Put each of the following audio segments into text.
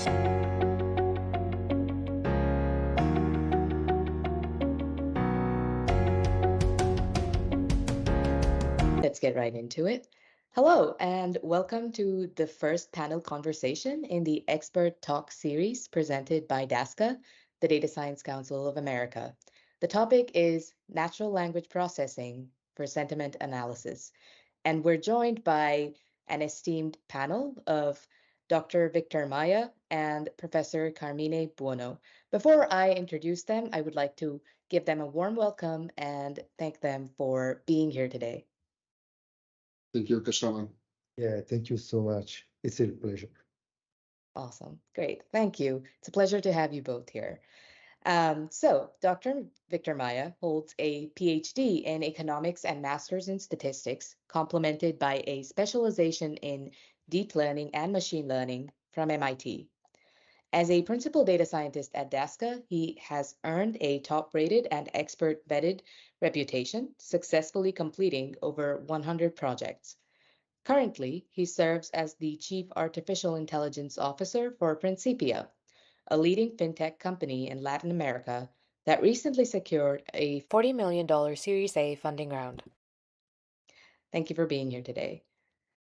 Let's get right into it. Hello, and welcome to the first panel conversation in the Expert Talk series presented by DASCA, the Data Science Council of America. The topic is natural language processing for sentiment analysis. And we're joined by an esteemed panel of Dr. Victor Maia and Professor Carmine Buono. Before I introduce them, I would like to give them a warm welcome and thank them for being here today. Thank you, Kashama. Yeah, thank you so much. It's a pleasure. Awesome. Great. Thank you. It's a pleasure to have you both here. So, Dr. Victor Maia holds a PhD in economics and master's in statistics, complemented by a specialization in deep learning and machine learning from MIT. As a principal data scientist at DASCA, he has earned a top-rated and expert-vetted reputation, successfully completing over 100 projects. Currently, he serves as the Chief Artificial Intelligence Officer for Principia, a leading fintech company in Latin America that recently secured a $40 million Series A funding round. Thank you for being here today.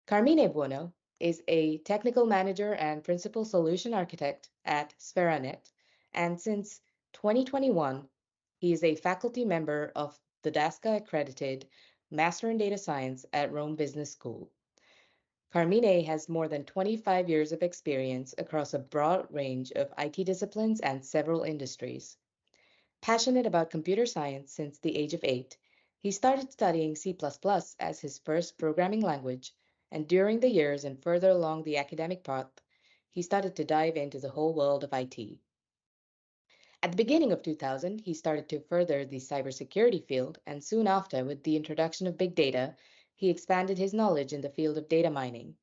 Carmine Buono is a technical manager and principal solution architect at SferaNet, and since 2021, he is a faculty member of the DASCA accredited Master in Data Science at Rome Business School. Carmine has more than 25 years of experience across a broad range of IT disciplines and several industries. Passionate about computer science since the age of 8, he started studying C++ as his first programming language, and during the years and further along the academic path, he started to dive into the whole world of IT. At the beginning of 2000, he started to further the cybersecurity field, and soon after, with the introduction of big data, he expanded his knowledge in the field of data mining.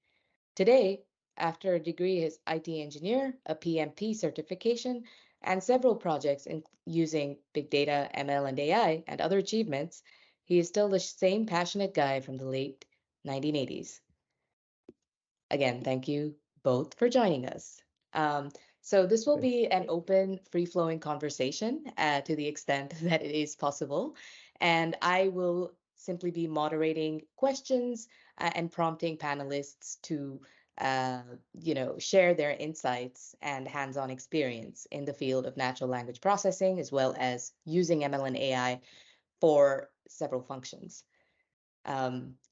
Today, after a degree as IT engineer, a PMP certification, and several projects using big data, ML, and AI, and other achievements, he is still the same passionate guy from the late 1980s. Again, thank you both for joining us. So this will be an open, free-flowing conversation to the extent that it is possible. And I will simply be moderating questions and prompting panelists to share their insights and hands-on experience in the field of natural language processing, as well as using ML and AI for several functions.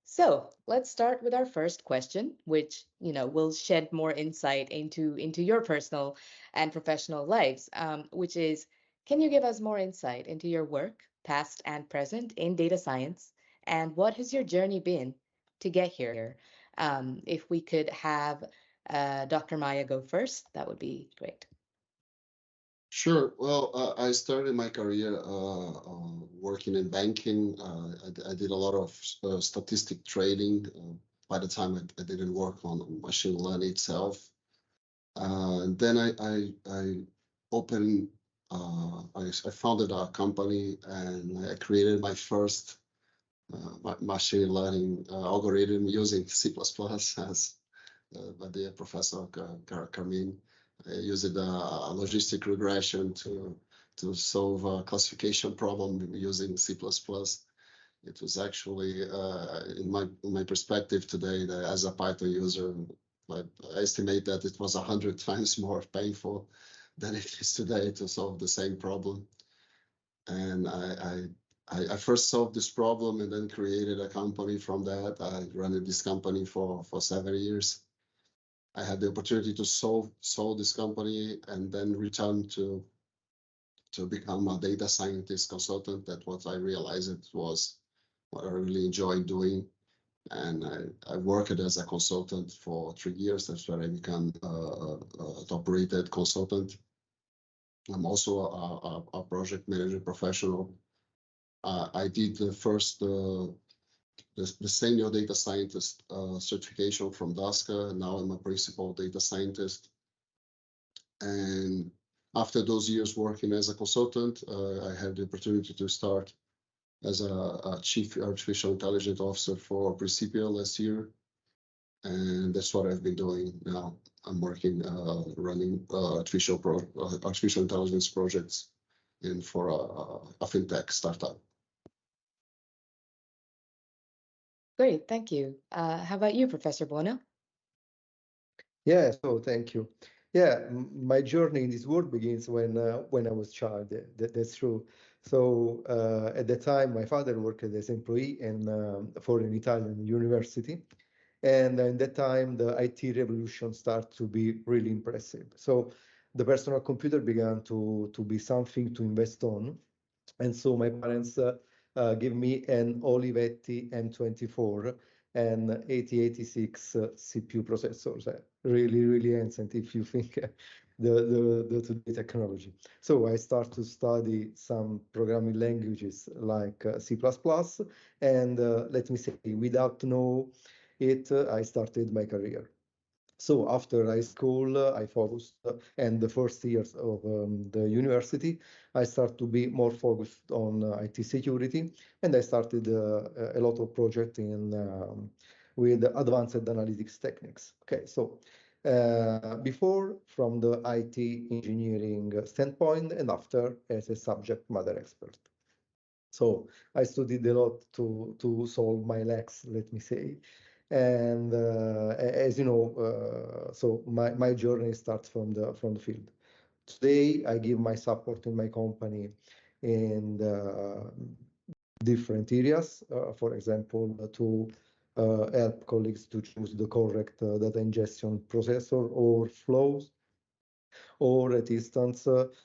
So let's start with our first question, which will shed more insight into your personal and professional lives, which is, can you give us more insight into your work, past and present, in data science, and what has your journey been to get here? If we could have Dr. Maia go first, that would be great. Sure. Well, I started my career working in banking. I did a lot of statistic trading. By the time I didn't work on machine learning itself. Then I opened, I founded a company and I created my first machine learning algorithm using C++ as by the Professor Carmine. I used a logistic regression to solve a classification problem using C++. It was actually, in my perspective today, that as a Python user, I estimate that it was 100 times more painful than it is today to solve the same problem. And I first solved this problem and then created a company from that. I ran this company for 7 years. I had the opportunity to solve this company and then return to become a data scientist consultant. That's what I realized it was what I really enjoyed doing. And I worked as a consultant for 3 years. That's where I became a top-rated consultant. I'm also a project manager professional. I did the first the senior data scientist certification from DASCA. Now I'm a principal data scientist. And after those years working as a consultant, I had the opportunity to start as a chief artificial intelligence officer for Principia last year. and that's what I've been doing now. I'm working, running artificial intelligence projects for a fintech startup. Great, thank you. How about you, Professor Buono? Yeah, so thank you. Yeah, my journey in this world begins when I was child. That's true. So at the time, my father worked as employee and for an Italian university, and in that time, the IT revolution started to be really impressive. So the personal computer began to be something to invest on. And so my parents gave me an Olivetti M24 and 8086 CPU processors. Really, really ancient if you think the today technology. So I start to study some programming languages like C++, and let me say, without know it, I started my career. So after high school, I focused, and the first years of the university, I started to be more focused on IT security, and I started a lot of projects in with advanced analytics techniques. Okay, so before from the IT engineering standpoint, and after as a subject matter expert. So I studied a lot to solve my lacks, let me say. And as you know, so my journey starts from the field. Today, I give my support in my company in different areas. For example, to help colleagues to choose the correct data ingestion processor or flows, or at instance help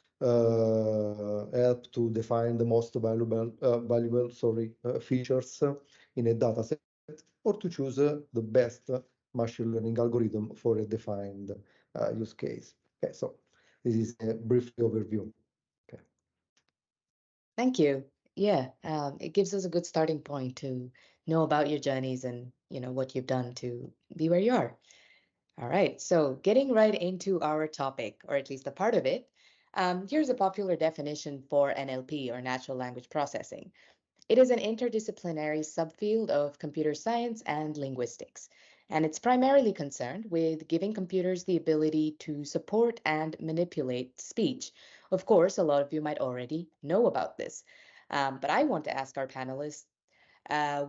to define the most valuable features in a data set, or to choose the best machine learning algorithm for a defined use case. Okay, so this is a brief overview. Okay. Thank you. Yeah, it gives us a good starting point to know about your journeys and what you've done to be where you are. All right, so getting right into our topic, or at least a part of it, here's a popular definition for NLP, or natural language processing. It is an interdisciplinary subfield of computer science and linguistics, and it's primarily concerned with giving computers the ability to support and manipulate speech. Of course, a lot of you might already know about this, but I want to ask our panelists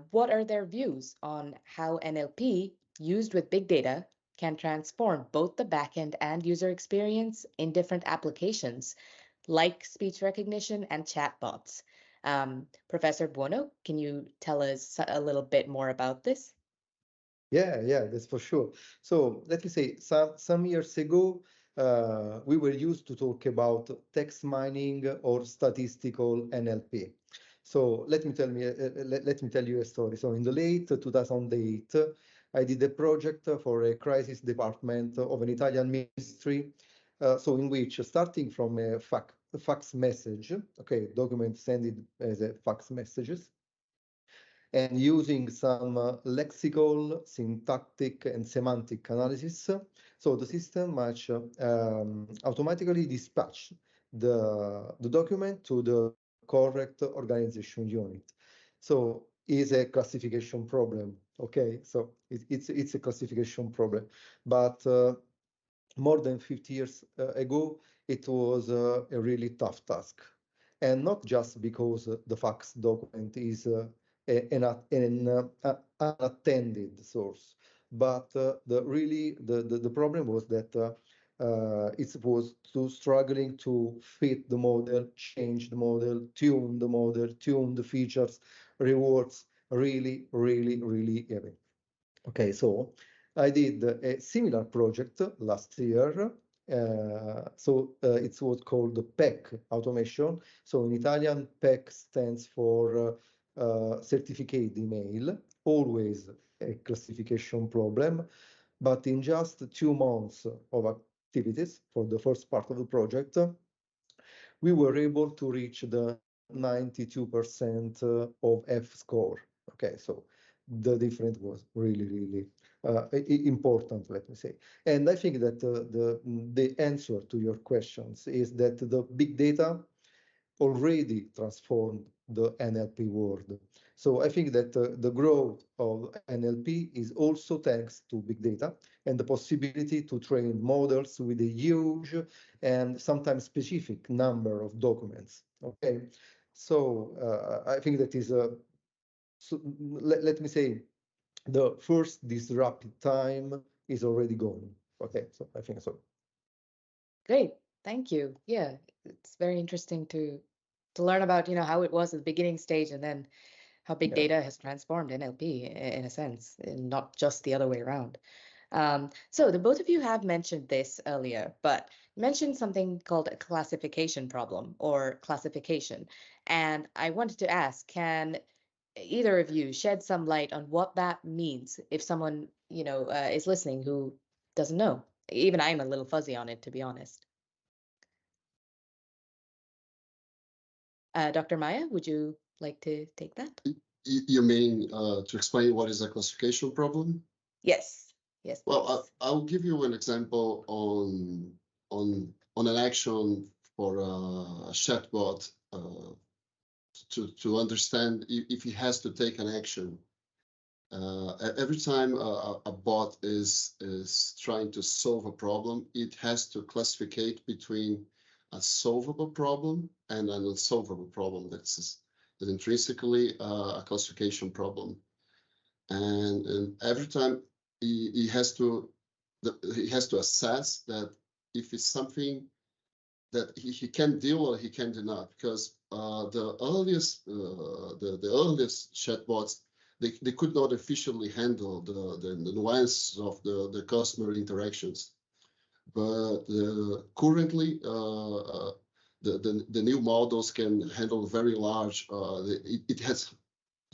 what are their views on how NLP used with big data can transform both the backend and user experience in different applications like speech recognition and chatbots. Professor Buono, can you tell us a little bit more about this? Yeah, that's for sure. So let me say, some years ago, we were used to talk about text mining or statistical NLP. So let me tell you a story. So in the late 2008, I did a project for a crisis department of an Italian ministry. So in which, starting from a fax message, okay, document sent as a fax messages, and using some lexical, syntactic, and semantic analysis. So the system much automatically dispatch the document to the correct organization unit. So is a classification problem. Okay, so it's a classification problem, but more than 50 years ago, it was a really tough task. And not just because the fax document is an unattended source, but the problem was that it was too struggling to fit the model, change the model, tune the features, rewards, really heavy. Okay, so I did a similar project last year. It was called the PEC automation. So in Italian, PEC stands for certificate email, always a classification problem. But in just 2 months of activities for the first part of the project, we were able to reach the 92% of F score. Okay, so the difference was really important, let me say. And I think that the answer to your questions is that the big data already transformed the NLP world. So I think that the growth of NLP is also thanks to big data and the possibility to train models with a huge and sometimes specific number of documents. Okay, so I think that is a so let me say the first disruptive time is already gone. Okay, so I think so. Great. Thank you. Yeah, it's very interesting to learn about, how it was at the beginning stage and then how big Yeah. data has transformed NLP in a sense, and not just the other way around. So the both of you have mentioned this earlier, but mentioned something called a classification problem or classification. And I wanted to ask, can either of you shed some light on what that means if someone, is listening who doesn't know? Even I'm a little fuzzy on it, to be honest. Dr. Maya, would you like to take that? You mean to explain what is a classification problem? Yes. Yes, Well, please. I'll give you an example on an action for a chatbot to understand if he has to take an action. Every time a bot is trying to solve a problem, it has to classify between a solvable problem and an unsolvable problem. That's intrinsically a classification problem. And every time he has to assess that if it's something that he can deal or he can do not, because the earliest chatbots they could not efficiently handle the nuances of the customer interactions, but currently the new models can handle very large. It has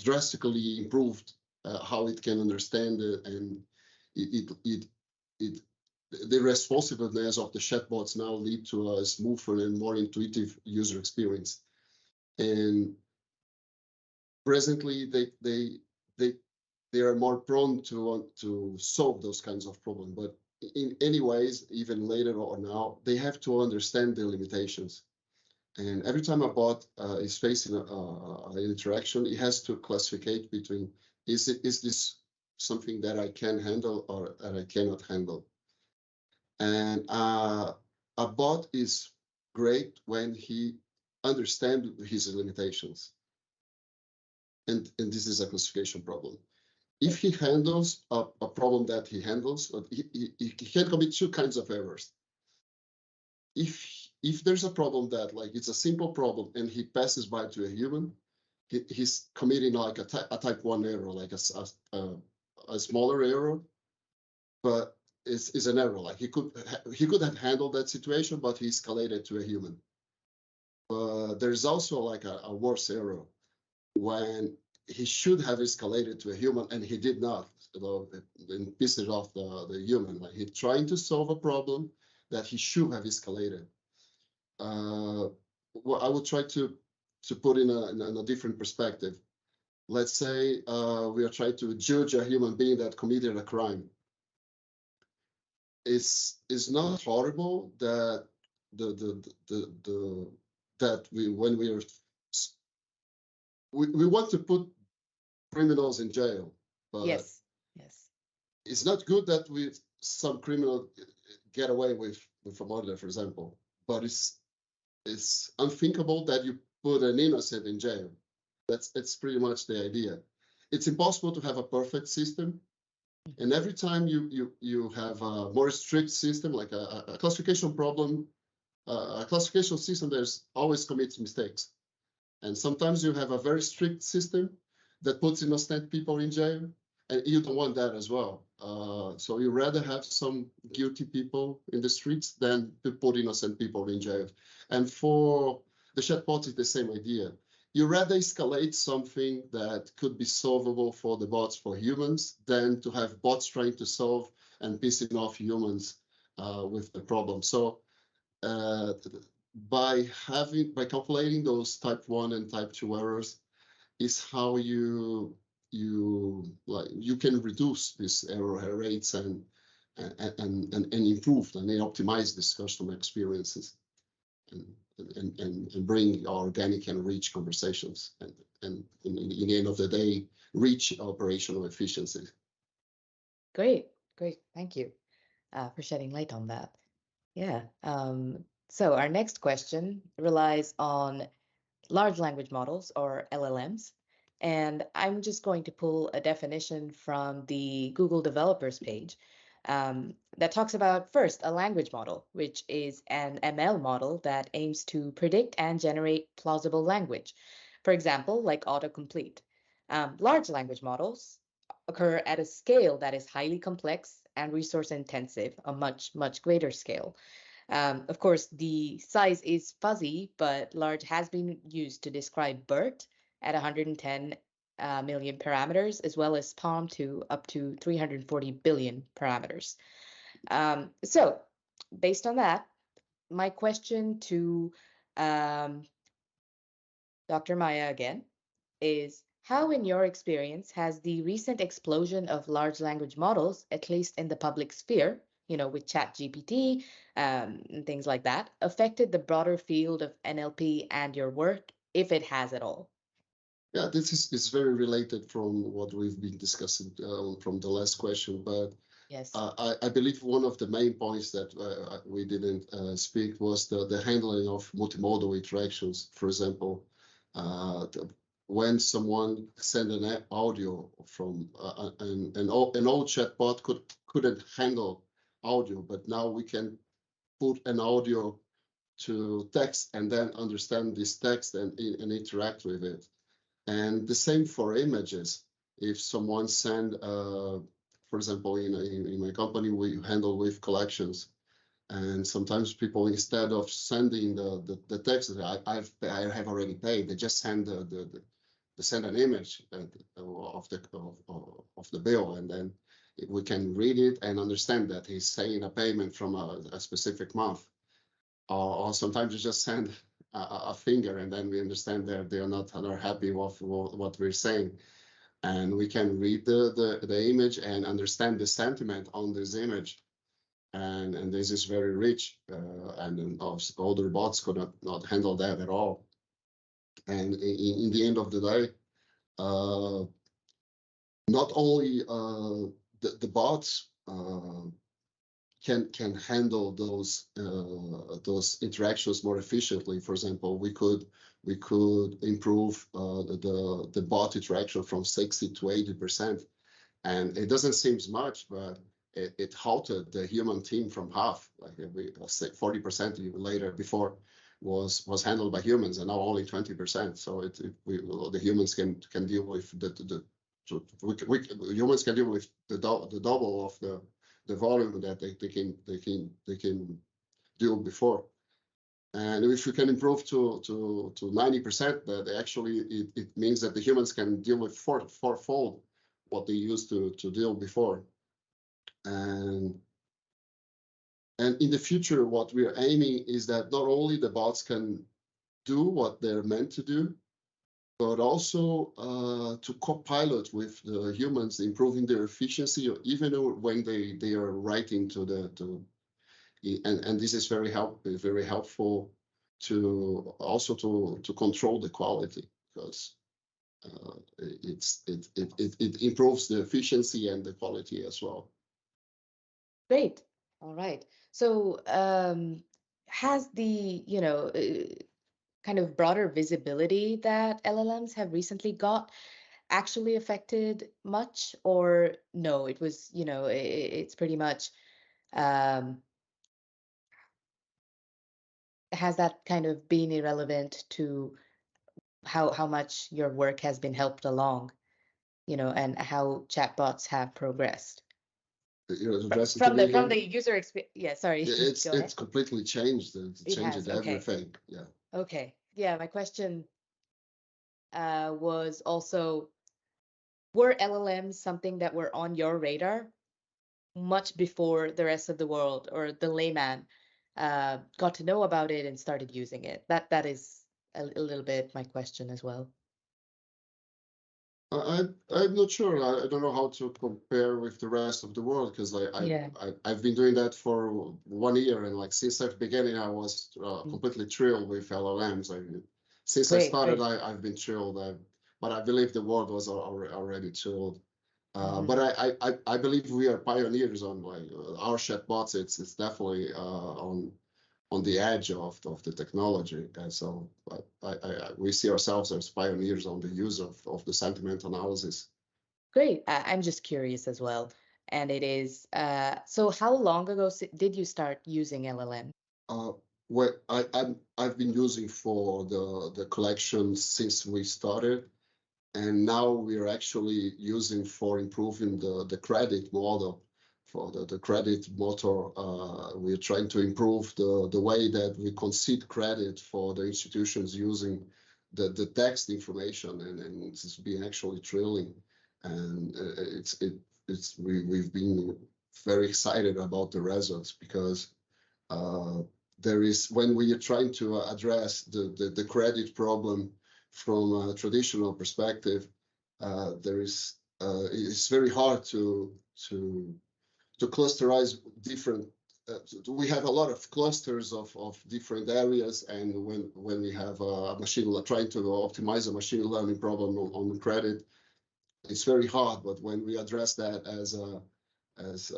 drastically improved how it can understand it, and it the responsiveness of the chatbots now lead to a smoother and more intuitive user experience. And presently, they are more prone to solve those kinds of problems. But in any ways, even later or now, they have to understand the limitations. And every time a bot is facing an interaction, it has to classify between is this something that I can handle or that I cannot handle. And a bot is great when he understands his limitations. And this is a classification problem. If he handles a problem that he handles, he can commit two kinds of errors. If there's a problem that like it's a simple problem and he passes by to a human, he's committing like a type 1 error, like a smaller error, but it's an error. Like he could have handled that situation, but he escalated to a human. There's also like a worse error when he should have escalated to a human and he did not, and pissed off the human. Like he's trying to solve a problem that he should have escalated. Well, I would try to put in a different perspective. Let's say we are trying to judge a human being that committed a crime. It's not horrible that that when we want to put criminals in jail, but Yes. it's not good that some criminal get away with a murder, for example. But it's unthinkable that you put an innocent in jail. That's pretty much the idea. It's impossible to have a perfect system, and every time you have a more strict system, like a classification problem, a classification system, there's always commits mistakes, and sometimes you have a very strict system that puts innocent people in jail, and you don't want that as well. So you rather have some guilty people in the streets than to put innocent people in jail. And for the chatbot, it's the same idea. You rather escalate something that could be solvable for the bots, for humans, than to have bots trying to solve and pissing off humans with the problem. So by calculating those type 1 and type 2 errors is how you can reduce these error rates and improve and optimize these customer experiences. And and bring organic and rich conversations, and in the end of the day, reach operational efficiency. Great, great. Thank you for shedding light on that. Yeah. So our next question relies on large language models, or LLMs. And I'm just going to pull a definition from the Google developers page that talks about, first, a language model, which is an ML model that aims to predict and generate plausible language. For example, like autocomplete. Large language models occur at a scale that is highly complex and resource intensive, a much, much greater scale. Of course, the size is fuzzy, but large has been used to describe BERT at 110 million parameters, as well as PaLM to up to 340 billion parameters. So, based on that, my question to Dr. Maia again is, how, in your experience, has the recent explosion of large language models, at least in the public sphere, with ChatGPT and things like that, affected the broader field of NLP and your work, if it has at all? Yeah, this is very related from what we've been discussing from the last question, but Yes. I believe one of the main points that we didn't speak was the handling of multimodal interactions. For example, when someone send an audio from an old chatbot couldn't handle audio, but now we can put an audio to text and then understand this text and interact with it. And the same for images. If someone send, for example, in my company, we handle with collections. And sometimes people, instead of sending the text that I have already paid, they just send send an image of the bill, and then we can read it and understand that he's saying a payment from a specific month. Or sometimes you just send a finger, and then we understand that they are not happy with what we're saying, and we can read the image and understand the sentiment on this image, and this is very rich, and older bots could not handle that at all. And in the end of the day, not only the bots can handle those interactions more efficiently. For example, we could improve the bot interaction from 60 to 80%, and it doesn't seem much, but it halted the human team from half. Like we say 40% later before was handled by humans, and now only 20%. So the humans can deal with humans can deal with the double of the volume that they can do before. And if we can improve to 90%, that actually it means that the humans can deal with fourfold what they used to deal before. And in the future, what we're aiming is that not only the bots can do what they're meant to do, but also to co-pilot with the humans, improving their efficiency, even when they are writing and this is very helpful to also to control the quality, because it improves the efficiency and the quality as well. Great. All right. So has the kind of broader visibility that LLMs have recently got actually affected much, or no, it was, it's pretty much, has that kind of been irrelevant to how much your work has been helped along, and how chatbots have progressed? From the user experience. Yeah, sorry. It's completely changed. It has, okay. Everything. Yeah. Okay. Yeah, my question was also, were LLMs something that were on your radar much before the rest of the world or the layman got to know about it and started using it? That is a little bit my question as well. I'm not sure. I don't know how to compare with the rest of the world because Yeah, I've been doing that for 1 year, and like since I've beginning, I was mm, completely thrilled with LLMs. Since I great, started, great. I've been thrilled. But I believe the world was already thrilled. But Hmm. I believe we are pioneers on like our chatbots. It's definitely on the edge of the technology. And so we see ourselves as pioneers on the use of the sentiment analysis. Great. I'm just curious as well. And it is, so how long ago did you start using LLM? Uh, what I've been using for the collection since we started, and now we're actually using for improving the credit model. For the credit motor, we're trying to improve the way that we concede credit for the institutions using the text information, and it's been actually thrilling, and we've been very excited about the results because uh, there is when we are trying to address the credit problem from a traditional perspective, there is it's very hard to clusterize different. We have a lot of clusters of different areas, and when we have a trying to optimize a machine learning problem on credit, it's very hard. But when we address that as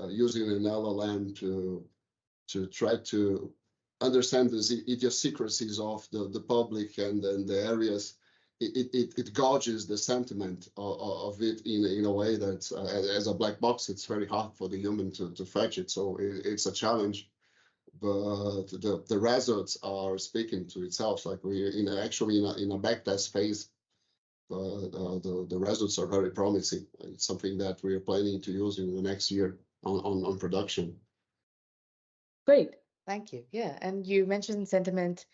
using an LLM to try to understand the idiosyncrasies of the public and then the areas, it gauges the sentiment of it in a way that as a black box, it's very hard for the human to fetch it. So it's a challenge, but the results are speaking to itself. Like we actually in a backtest phase, the results are very promising. It's something that we are planning to use in the next year on production. Great. Thank you. Yeah. And you mentioned sentiment,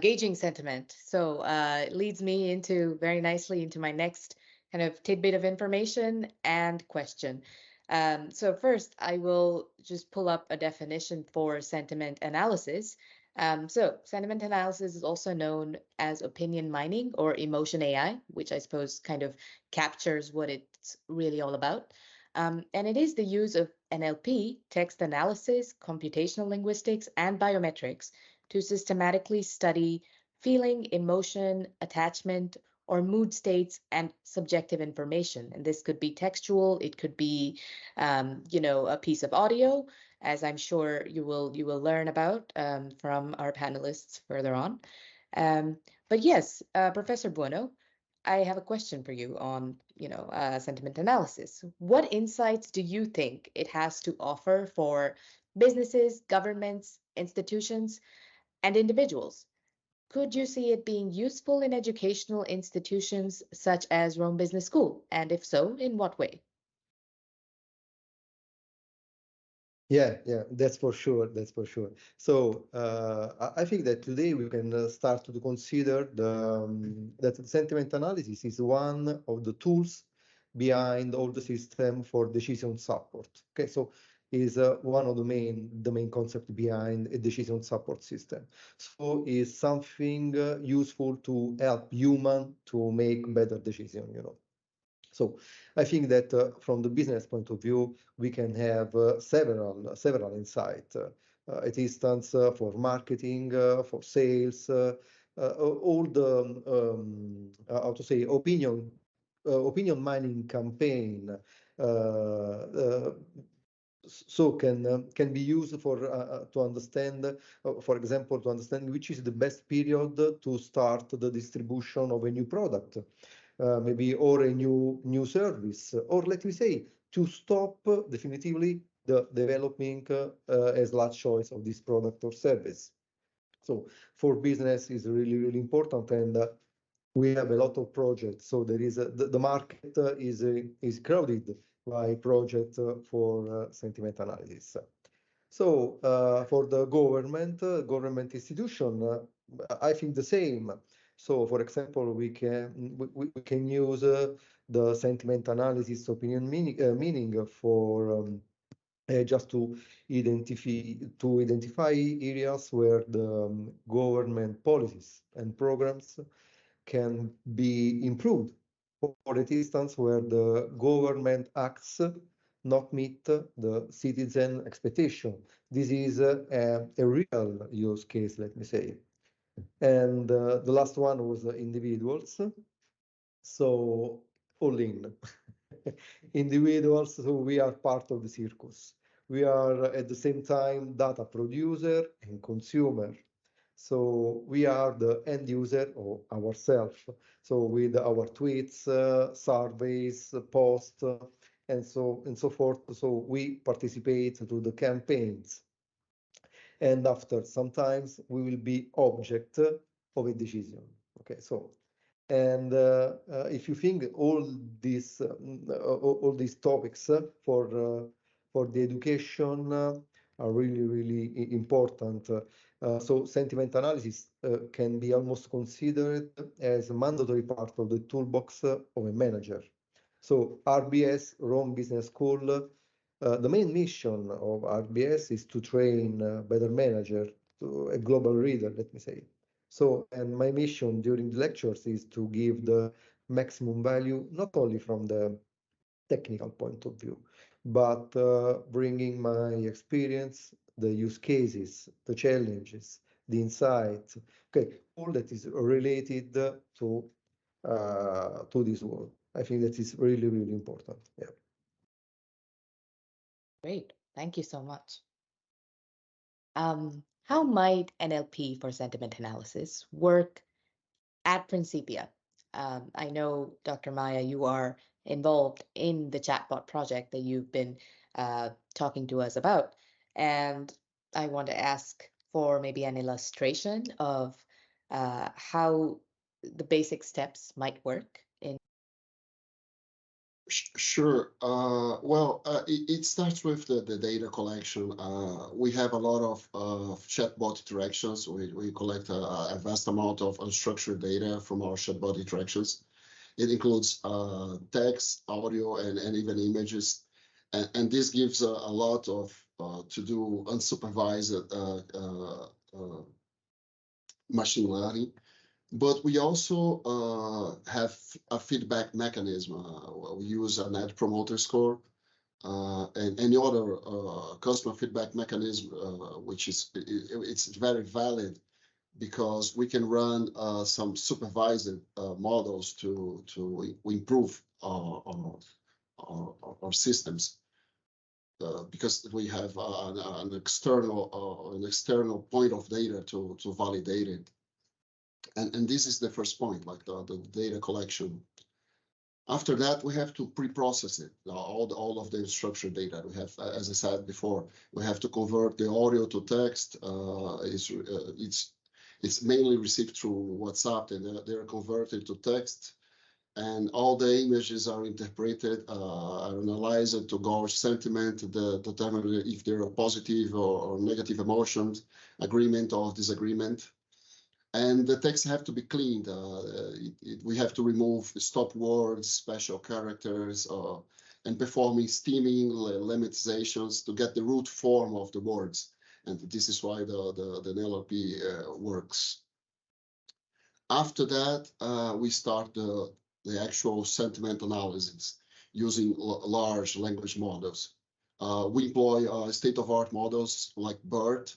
gauging sentiment. So it leads me into very nicely into my next kind of tidbit of information and question. So first, I will just pull up a definition for sentiment analysis. So sentiment analysis is also known as opinion mining or emotion AI, which I suppose kind of captures what it's really all about. And it is the use of NLP, text analysis, computational linguistics, and biometrics to systematically study feeling, emotion, attachment, or mood states and subjective information. And this could be textual, it could be, a piece of audio, as I'm sure you will learn about from our panelists further on. But yes, Professor Bueno, I have a question for you on, sentiment analysis. What insights do you think it has to offer for businesses, governments, institutions, and individuals? Could you see it being useful in educational institutions such as Rome Business School? And if so, in what way? Yeah, that's for sure. That's for sure. So I think that today we can start to consider that the sentiment analysis is one of the tools behind all the system for decision support. Okay, so is one of the main concept behind a decision support system. So is something useful to help human to make better decision. So I think that from the business point of view, we can have several insights. At instance, for marketing, for sales, all the how to say opinion mining campaign. So can be used for to understand, for example, to understand which is the best period to start the distribution of a new product, maybe, or a new service, or let me say, to stop definitively the developing as large choice of this product or service. So for business is really important, and we have a lot of projects. So there is the market is crowded by projects for sentiment analysis. So for the government institution, I think the same. So for example, we can use the sentiment analysis opinion meaning for just to identify areas where the government policies and programs can be improved. for an instance where the government acts not meet the citizen expectation. This is a real use case, let me say. And the last one was individuals. So all in. Individuals, so we are part of the circus. We are at the same time data producer and consumer. So we are the end user of ourselves. So with our tweets, surveys, posts, and so forth. So we participate to the campaigns. And after sometimes we will be object of a decision. Okay, so and if you think all these topics for the education are really, really important. So sentiment analysis can be almost considered as a mandatory part of the toolbox of a manager. So RBS, Rome Business School, the main mission of RBS is to train better manager, to a global reader, let me say. So, and my mission during the lectures is to give the maximum value, not only from the technical point of view, but bringing my experience, the use cases, the challenges, the insights, okay, all that is related to this world. I think that is really, really important. Yeah. Great. Thank you so much. How might NLP for sentiment analysis work at Principia? I know, Dr. Maia, you are involved in the chatbot project that you've been talking to us about. And I want to ask for maybe an illustration of how the basic steps might work in. Sure. Well, it starts with the data collection. We have a lot of chatbot interactions. We collect a vast amount of unstructured data from our chatbot interactions. It includes text, audio, and even images. And this gives a lot of to do unsupervised machine learning. But we also have a feedback mechanism. We use a net promoter score and any other customer feedback mechanism, which is it's very valid because we can run some supervised models to improve our systems. Because we have an external point of data to validate it. And this is the first point, like the data collection. After that, we have to pre-process it, all of the structured data. We have, as I said before, we have to convert the audio to text. It's mainly received through WhatsApp, and they're converted to text. And all the images are interpreted, are analyzed to gauge sentiment, determine if there are positive or negative emotions, agreement or disagreement. And the text have to be cleaned. We have to remove stop words, special characters, and performing steaming lemmizations to get the root form of the words. And this is why the NLP works. After that, we start the actual sentiment analysis using large language models. We employ state-of-art models like BERT,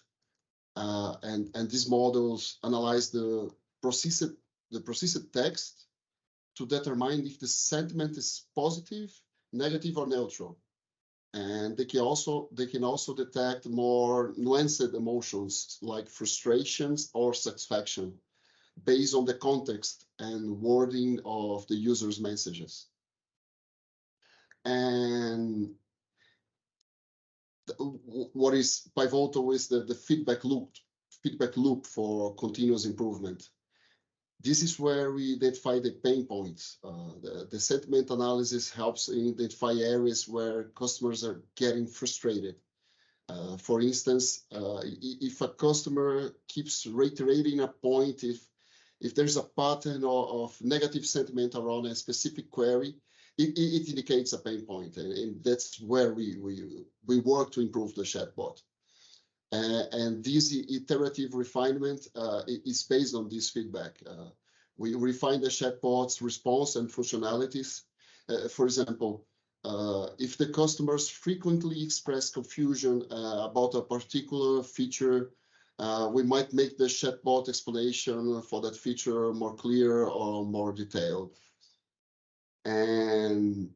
and these models analyze the processed text to determine if the sentiment is positive, negative, or neutral. And they can also detect more nuanced emotions like frustrations or satisfaction based on the context and wording of the user's messages. And what is pivotal is the feedback loop for continuous improvement. This is where we identify the pain points. The sentiment analysis helps identify areas where customers are getting frustrated. For instance, if a customer keeps reiterating a point, if there's a pattern of negative sentiment around a specific query, it indicates a pain point, and that's where we work to improve the chatbot. And this iterative refinement is based on this feedback. We refine the chatbot's response and functionalities. For example, if the customers frequently express confusion about a particular feature, we might make the chatbot explanation for that feature more clear or more detailed. And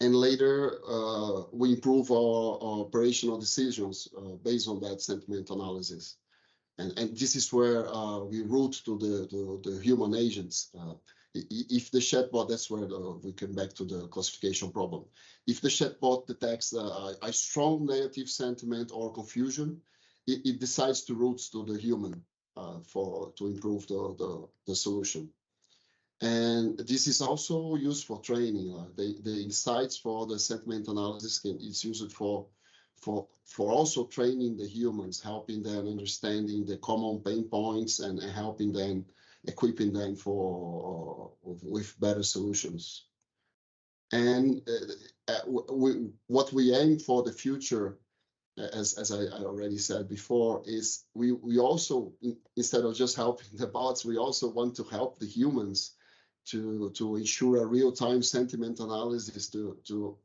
later, we improve our operational decisions based on that sentiment analysis. And this is where we route to the human agents. If the chatbot, that's where we come back to the classification problem. If the chatbot detects a strong negative sentiment or confusion, it decides to route to the human to improve the solution. And this is also used for training. The insights for the sentiment analysis is used for also training the humans, helping them understanding the common pain points and helping them, equipping them with better solutions. And what we aim for the future, as I already said before, is we also, instead of just helping the bots, we also want to help the humans to ensure a real-time sentiment analysis to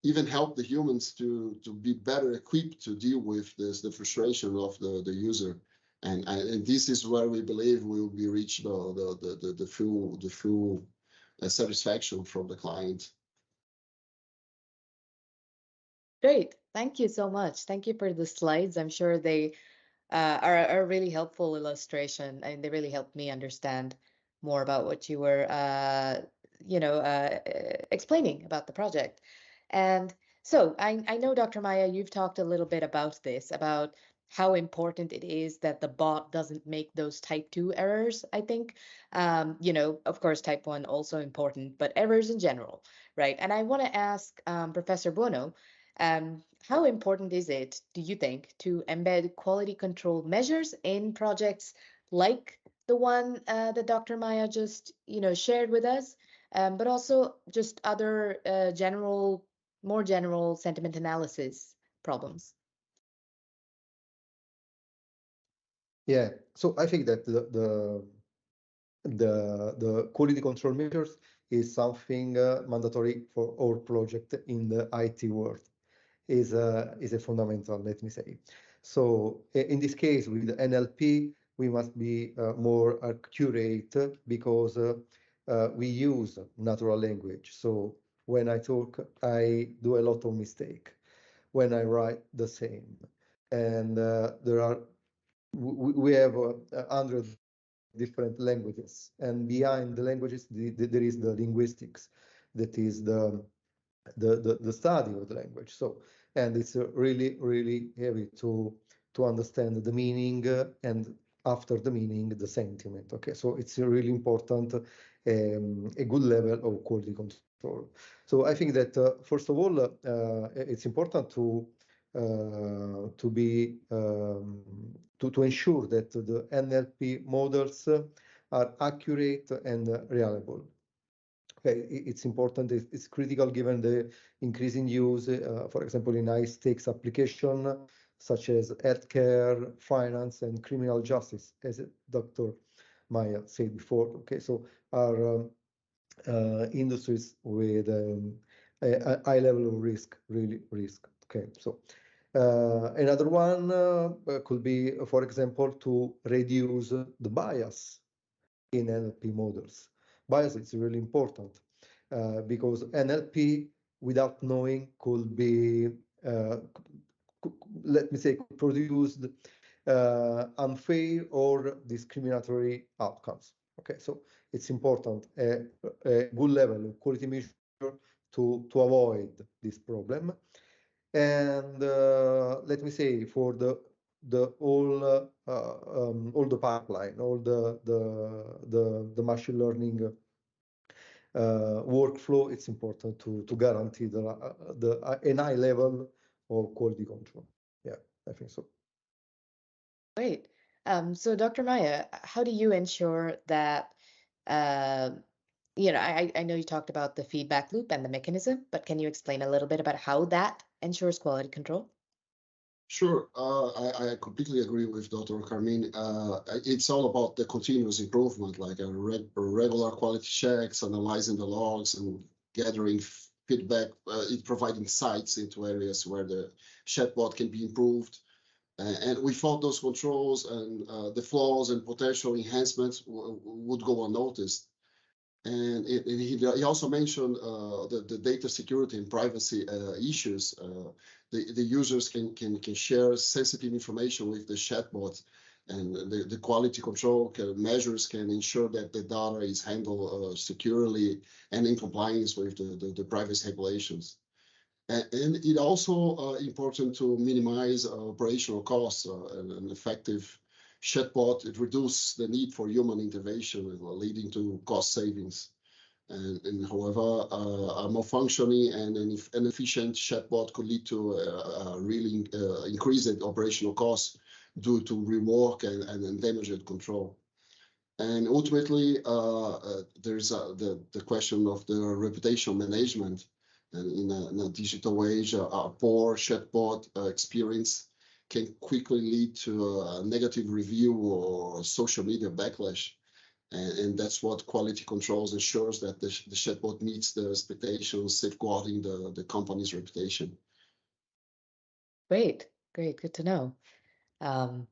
even help the humans to be better equipped to deal with the frustration of the user. And this is where we believe we will be reach the full satisfaction from the client. Great. Thank you so much. Thank you for the slides. I'm sure they are a really helpful illustration, and they really helped me understand more about what you were, explaining about the project. And so I know, Dr. Maya, you've talked a little bit about this, about how important it is that the bot doesn't make those type 2 errors, I think. Of course, type 1 also important, but errors in general, right? And I want to ask Professor Buono, how important is it, do you think, to embed quality control measures in projects like the one that Dr. Maya just, shared with us, but also just other more general sentiment analysis problems? Yeah, so I think that the quality control measures is something mandatory for all projects in the IT world. Is a fundamental, let me say. So in this case, with NLP, we must be more accurate because we use natural language. So when I talk, I do a lot of mistake. When I write, the same. And we have hundreds of different languages, and behind the languages, there is the linguistics, that is the study of the language. So, and it's really, really heavy to understand the meaning and after the meaning, the sentiment. Okay, so it's really important, a good level of quality control. So I think that first of all, it's important to be to ensure that the NLP models are accurate and reliable. Okay, it's important, it's critical given the increasing use, for example, in high-stakes application such as healthcare, finance, and criminal justice, as Dr. Maya said before. Okay, so our industries with a high level of risk, really risk. Okay, so another one could be, for example, to reduce the bias in NLP models. Bias is really important because NLP, without knowing, could be, let me say, could produce unfair or discriminatory outcomes. Okay, so it's important a good level of quality measure to avoid this problem. And let me say, for the all the pipeline, all the machine learning workflow, it's important to guarantee a high level of quality control. Yeah, I think so. Great. So Dr. Maya, how do you ensure that, I know you talked about the feedback loop and the mechanism, but can you explain a little bit about how that ensures quality control? Sure, I completely agree with Dr. Carmine. It's all about the continuous improvement, like regular quality checks, analyzing the logs, and gathering feedback. It provides insights into areas where the chatbot can be improved. And we thought those controls and the flaws and potential enhancements would go unnoticed. And he also mentioned the data security and privacy issues. The users can share sensitive information with the chatbot, and the quality control measures can ensure that the data is handled securely and in compliance with the privacy regulations. And it also important to minimize operational costs and an effective chatbot. It reduces the need for human intervention, leading to cost savings. And however, a more functioning and an efficient chatbot could lead to really increased operational costs due to rework and damaged control. And ultimately, there's the question of the reputation management. And in a digital age, a poor chatbot experience can quickly lead to a negative review or social media backlash. And that's what quality controls ensures, that the chatbot meets the expectations, safeguarding the company's reputation. Great, great, good to know. Um,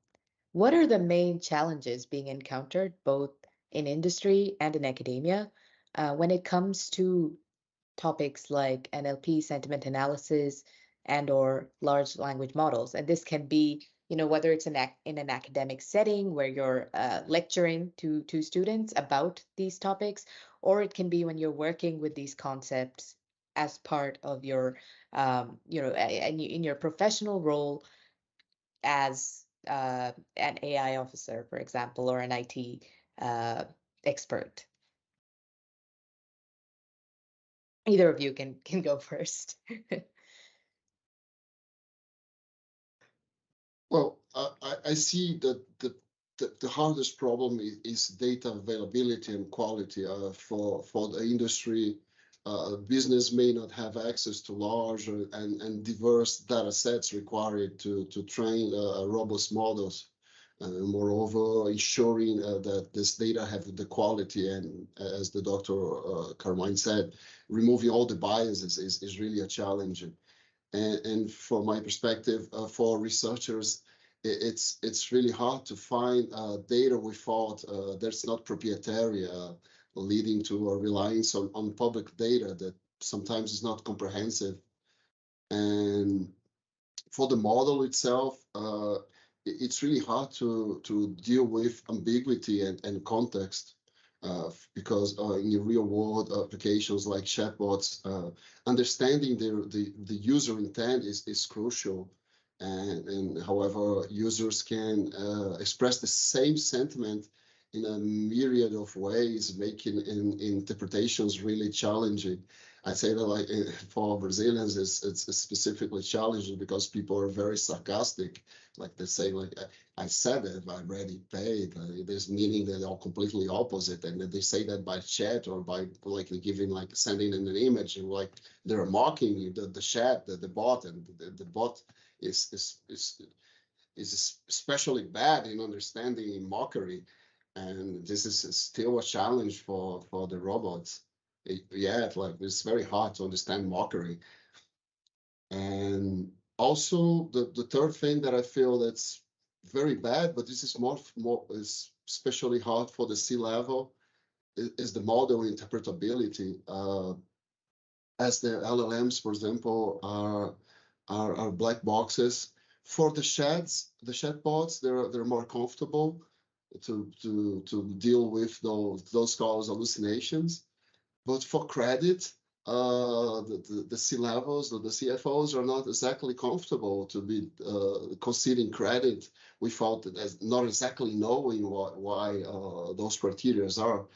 what are the main challenges being encountered both in industry and in academia when it comes to topics like NLP, sentiment analysis, and or large language models? And this can be, whether it's in an academic setting where you're lecturing to students about these topics, or it can be when you're working with these concepts as part of your, in your professional role as an AI officer, for example, or an IT expert. Either of you can go first. Well, I see that the hardest problem is data availability and quality. For the industry, business may not have access to large and diverse data sets required to train robust models. Moreover, ensuring that this data have the quality, and as the Dr. Carmine said, removing all the biases is really a challenge. And from my perspective, for researchers, it's really hard to find data without that's not proprietary, leading to a reliance on public data that sometimes is not comprehensive. And for the model itself, it's really hard to deal with ambiguity and context. Because in the real world applications like chatbots, understanding the user intent is crucial. And however, users can express the same sentiment in a myriad of ways, making interpretations really challenging. I say that, like, for Brazilians, it's specifically challenging because people are very sarcastic. Like they say, like, I said it, I already paid. There's meaning that they are completely opposite, and they say that by chat or by like giving, like sending in an image, and like they're mocking you, the chat, the bot, and the bot is especially bad in understanding mockery, and this is still a challenge for the robots. Like it's very hard to understand mockery. And also the third thing that I feel that's very bad, but this is more is especially hard for the C-level, is the model interpretability. As the LLMs, for example, are black boxes. For the chatbots, they're more comfortable to deal with those cause hallucinations. But for credit, the C-levels or the CFOs are not exactly comfortable to be conceding credit without not exactly knowing why those criteria are.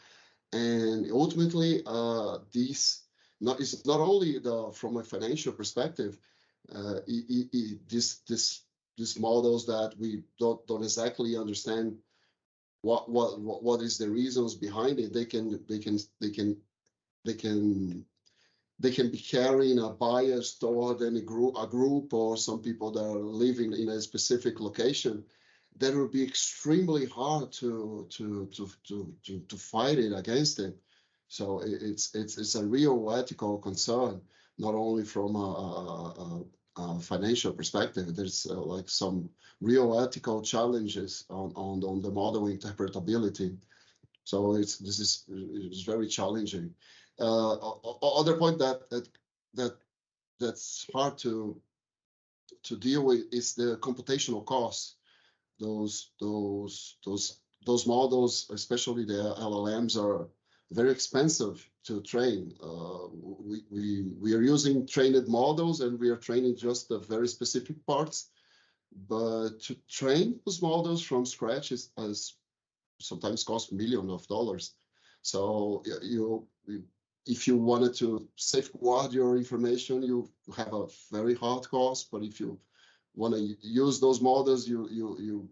And ultimately, it's not only from a financial perspective, these models that we don't exactly understand what is the reasons behind it. They can they can be carrying a bias toward a group or some people that are living in a specific location. That will be extremely hard to fight it against it. So it's a real ethical concern, not only from a financial perspective. There's like some real ethical challenges on the model interpretability. So this is very challenging. Other point that's hard to deal with is the computational costs. Those models, especially the LLMs, are very expensive to train. We are using trained models, and we are training just the very specific parts. But to train those models from scratch is sometimes cost millions of dollars. So if you wanted to safeguard your information, you have a very hard cost. But if you want to use those models, you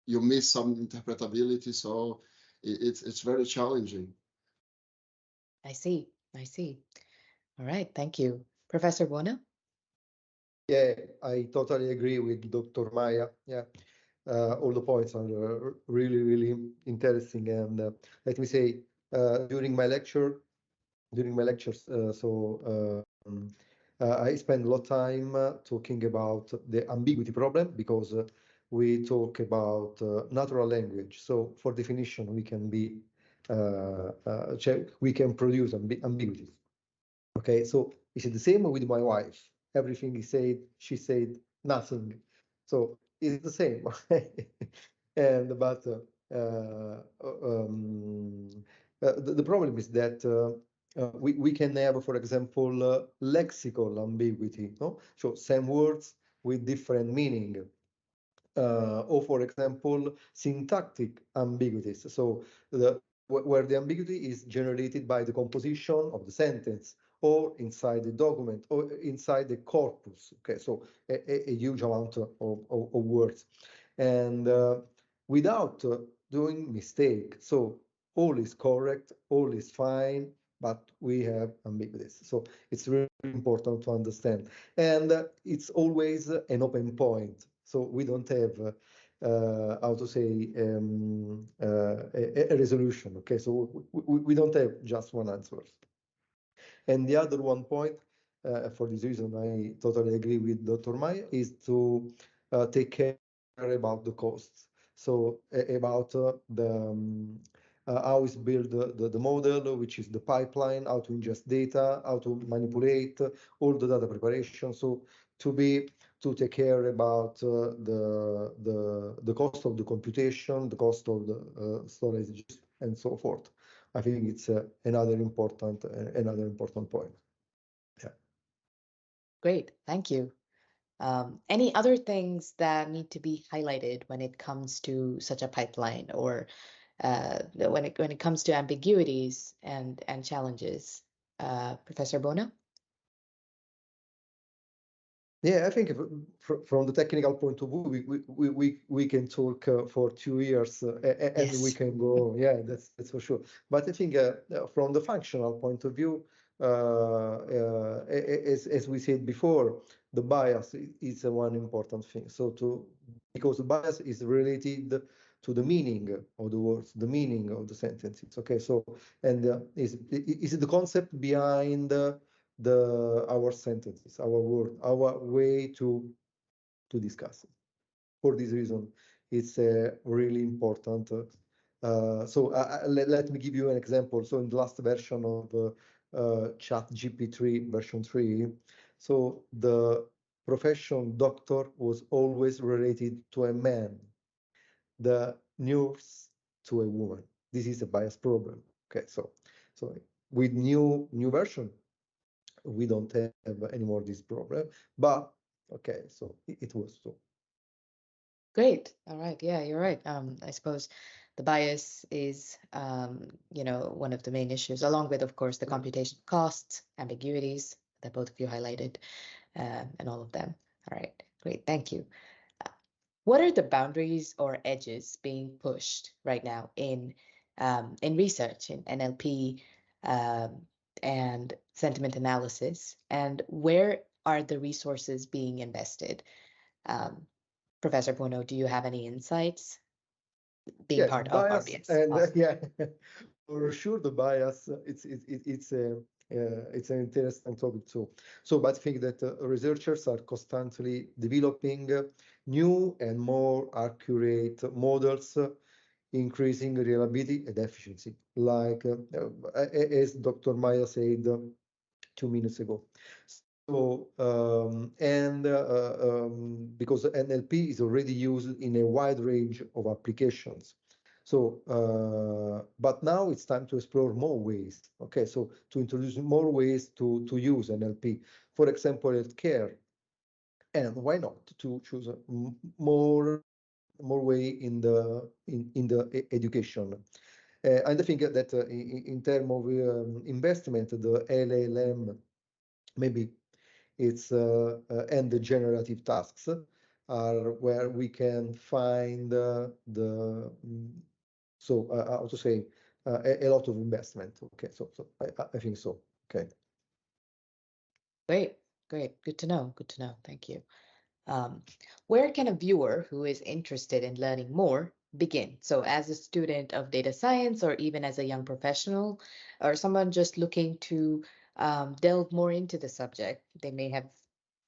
miss some interpretability. So it's very challenging. I see. I see. All right. Thank you. Professor Buono? Yeah, I totally agree with Dr. Maia. Yeah, all the points are really, really interesting. And let me say, during my lectures, I spend a lot of time talking about the ambiguity problem, because we talk about natural language. So for definition, we can we can produce ambiguities. Okay, so it's the same with my wife. Everything he said, she said nothing. So it's the same. And but the problem is that we can have, for example, lexical ambiguity. No, so same words with different meaning. Or for example, syntactic ambiguities. So where the ambiguity is generated by the composition of the sentence, or inside the document, or inside the corpus. Okay, so a huge amount of words, and without doing mistake. So all is correct, all is fine, but we have ambiguities. So it's really important to understand, and it's always an open point. So we don't have how to say a resolution. Okay, so we don't have just one answer. And the other one point, for this reason, I totally agree with Dr. Maya, is to take care about the costs. So about how is built the model, which is the pipeline, how to ingest data, how to manipulate all the data preparation. So to take care about the cost of the computation, the cost of the storage, and so forth. I think it's another important point. Yeah. Great. Thank you. Any other things that need to be highlighted when it comes to such a pipeline, or when it comes to ambiguities and challenges? Professor Buono? Yeah, I think from the technical point of view, we can talk for 2 years, and we Yes. can go. Yeah, that's for sure. But I think from the functional point of view, as we said before, the bias is one important thing. So because the bias is related to the meaning of the words, the meaning of the sentences. Okay, so and is the concept behind our sentences, our word, our way to discuss it. For this reason, it's really important. So let me give you an example. So in the last version of ChatGPT version 3, so the profession doctor was always related to a man, the nurse to a woman. This is a bias problem. Okay, so with new version, we don't have anymore this problem. But okay, so it was so. Great. All right. Yeah, you're right. I suppose the bias is, one of the main issues, along with, of course, the computation costs, ambiguities that both of you highlighted, and all of them. All right. Great. Thank you. What are the boundaries or edges being pushed right now in research, in NLP, and sentiment analysis, and where are the resources being invested? Um, Professor Buono, do you have any insights being Yeah, part of bias RBS? and Awesome. yeah, for sure the bias. It's an interesting topic too. So, but I think that researchers are constantly developing new and more accurate models, increasing reliability and efficiency. Like as Dr. Maya said 2 minutes ago. So, because NLP is already used in a wide range of applications. So, but now it's time to explore more ways. Okay, so to introduce more ways to use NLP, for example, healthcare, and why not to choose more way in the education. And I think that in terms of investment, the LLM maybe it's and the generative tasks are where we can find how to say a lot of investment. Okay, so I think so. Okay. Great, great. Good to know. Good to know. Thank you. Um, where can a viewer who is interested in learning more begin? So, as a student of data science, or even as a young professional, or someone just looking to delve more into the subject, they may have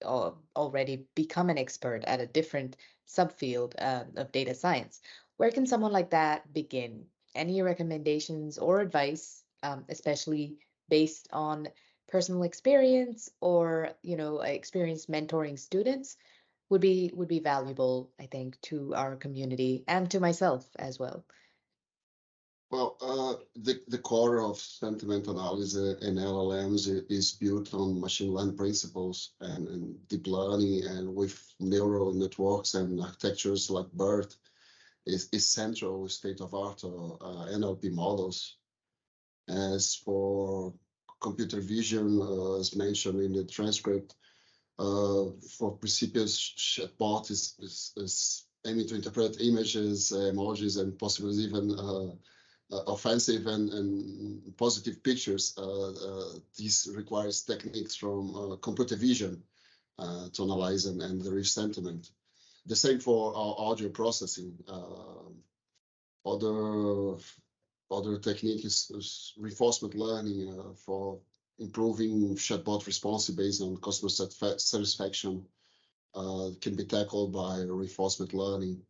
already become an expert at a different subfield of data science. Where can someone like that begin? Any recommendations or advice, especially based on personal experience or experience mentoring students? Would be valuable, I think, to our community and to myself as well. Well, the core of sentiment analysis and LLMs is built on machine learning principles and deep learning, and with neural networks and architectures like BERT is central state-of-art NLP models. As for computer vision, as mentioned in the transcript, for previous chatbot is aiming to interpret images, emojis, and possibly even offensive and positive pictures. This requires techniques from computer vision to analyze and reach sentiment. The same for our audio processing. Other technique is reinforcement learning for improving chatbot response based on customer satisfaction. Can be tackled by reinforcement learning.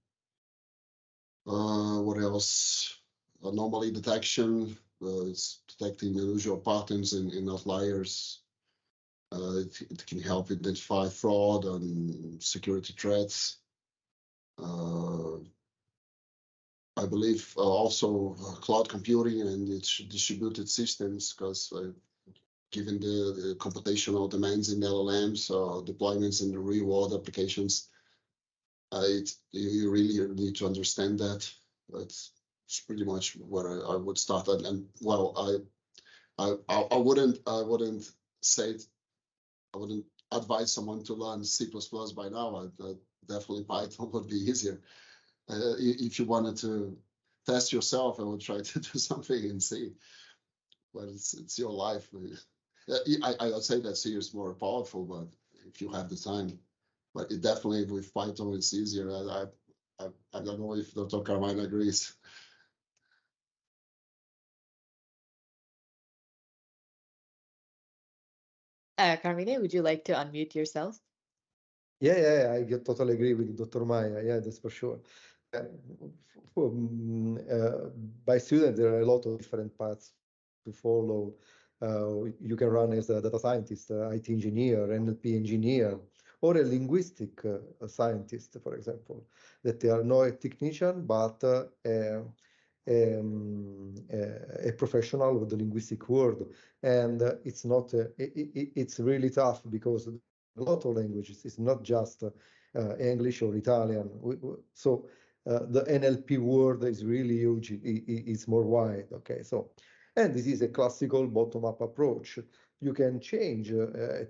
What else? Anomaly detection. It's detecting unusual patterns in outliers. It can help identify fraud and security threats. I believe also cloud computing and its distributed systems, because given the computational demands in LLMs, deployments in the real world applications, you really need to understand that. It's pretty much where I would start. And well, I wouldn't say I wouldn't advise someone to learn C++ by now. Definitely Python would be easier. If you wanted to test yourself, I would try to do something in C. But it's your life. I would say that C is more powerful, but if you have the time. But it definitely with Python it's easier. I don't know if Dr. Carmine agrees. Carmine, would you like to unmute yourself? Yeah, I totally agree with Dr. Maya. Yeah, that's for sure. Uh, by students, there are a lot of different paths to follow. You can run as a data scientist, IT engineer, NLP engineer, or a linguistic scientist, for example, that they are not a technician, but a professional of the linguistic world. And it's not, it's really tough because a lot of languages. It's not just English or Italian. So the NLP world is really huge. It's more wide. Okay, so and this is a classical bottom-up approach. You can change a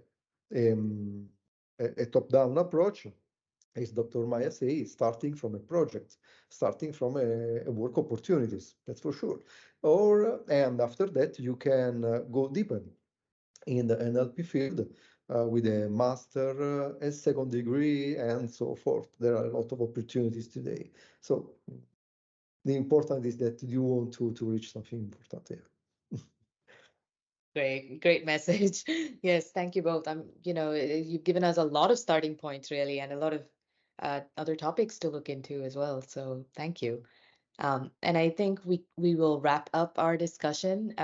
top-down approach as Dr. Maya says, starting from a project, starting from a work opportunities, that's for sure. And after that, you can go deeper in the NLP field with a master, a second degree, and so forth. There are a lot of opportunities today. So the important is that you want to reach something important here. Great message. Yes, thank you both. You've given us a lot of starting points really, and a lot of other topics to look into as well. So thank you. And I think we will wrap up our discussion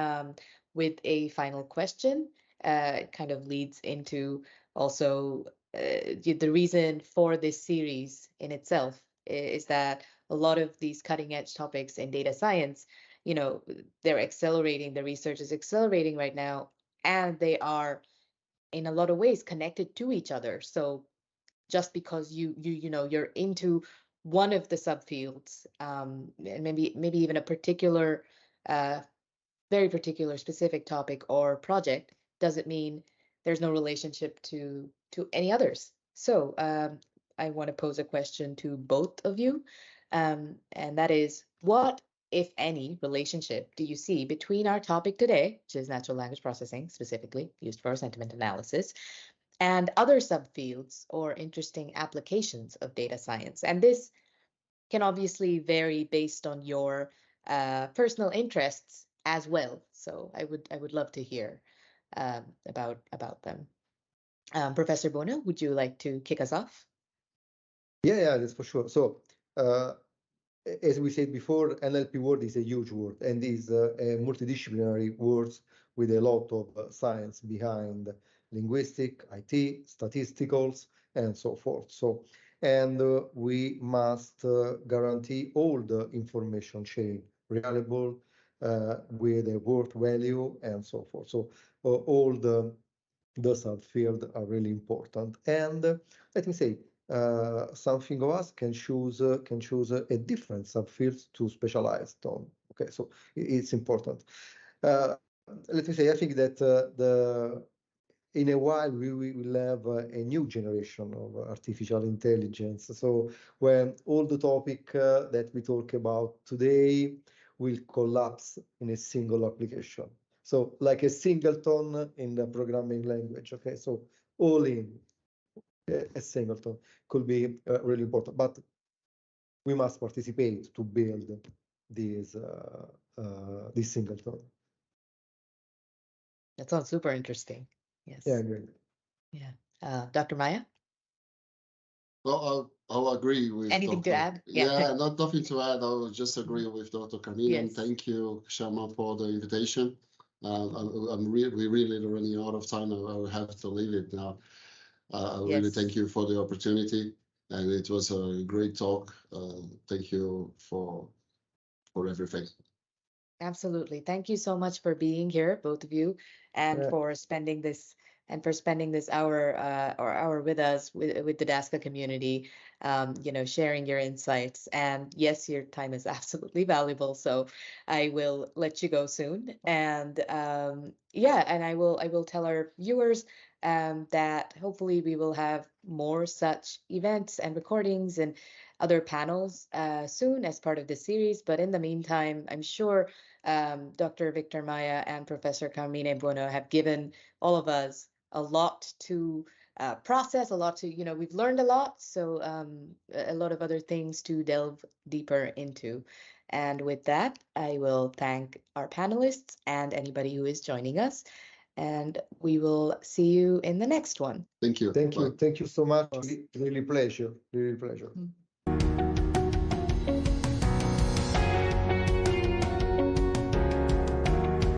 with a final question. It kind of leads into also the reason for this series in itself is that a lot of these cutting edge topics in data science, you know, they're accelerating, the research is accelerating right now, and they are in a lot of ways connected to each other. So just because you're into one of the subfields, and maybe even a particular uh, very particular specific topic or project, doesn't mean there's no relationship to any others. So I want to pose a question to both of you, and that is, what, if any, relationship do you see between our topic today, which is natural language processing, specifically used for sentiment analysis, and other subfields or interesting applications of data science? And this can obviously vary based on your personal interests as well. So I would love to hear about them. Professor Buono, would you like to kick us off? Yeah, that's for sure. So, uh, as we said before, NLP word is a huge word and is a multidisciplinary word with a lot of science behind linguistic, IT, statisticals, and so forth. So, and we must guarantee all the information chain reliable with a word value and so forth. So, all the subfield are really important. And let me say, something of us can choose a different subfield to specialize on. Okay, so it's important. Let me say, I think that the in a while we will have a new generation of artificial intelligence. So when all the topic that we talk about today will collapse in a single application. So like a singleton in the programming language. Okay, so all in a singleton could be really important, but we must participate to build this singleton. That sounds super interesting. Yes. Yeah, great. Yeah. Dr. Maya, Well, I'll agree with anything to Dr. add? Yeah, nothing to add. I'll just agree with Dr. Carmine, and Yes. thank you, Shama, for the invitation. We really running out of time. I will have to leave it now. I really Yes. thank you for the opportunity, and it was a great talk. Thank you for everything. Absolutely. Thank you so much for being here, both of you, and Yeah. for spending this hour or hour with us with the DASCA community, sharing your insights. And yes, your time is absolutely valuable. So I will let you go soon. And and I will tell our viewers that hopefully we will have more such events and recordings and other panels soon as part of this series. But in the meantime, I'm sure Dr. Victor Maya and Professor Carmine Buono have given all of us a lot to process, a lot to, we've learned a lot, so a lot of other things to delve deeper into. And with that, I will thank our panelists and anybody who is joining us, and we will see you in the next one. Thank you. Thank you. Bye. Thank you so much. Awesome. Really pleasure. Really pleasure.